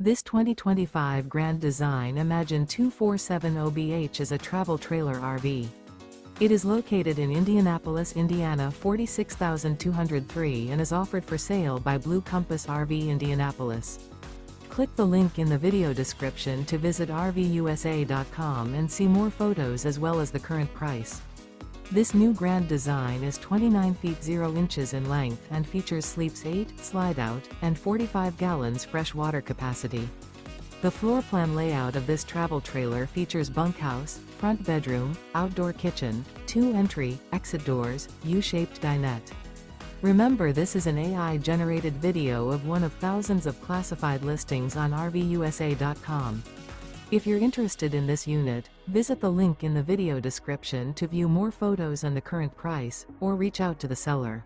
This 2025 Grand Design Imagine 2470BH is a travel trailer RV. It is located in Indianapolis, Indiana 46203 and is offered for sale by Blue Compass RV Indianapolis. Click the link in the video description to visit RVUSA.com and see more photos as well as the current price. This new Grand Design is 29 feet 0 inches in length and features sleeps 8, slide-out, and 45 gallons fresh water capacity. The floor plan layout of this travel trailer features bunkhouse, front bedroom, outdoor kitchen, 2 entry, exit doors, U-shaped dinette. Remember, this is an AI-generated video of one of thousands of classified listings on RVUSA.com. If you're interested in this unit, visit the link in the video description to view more photos and the current price, or reach out to the seller.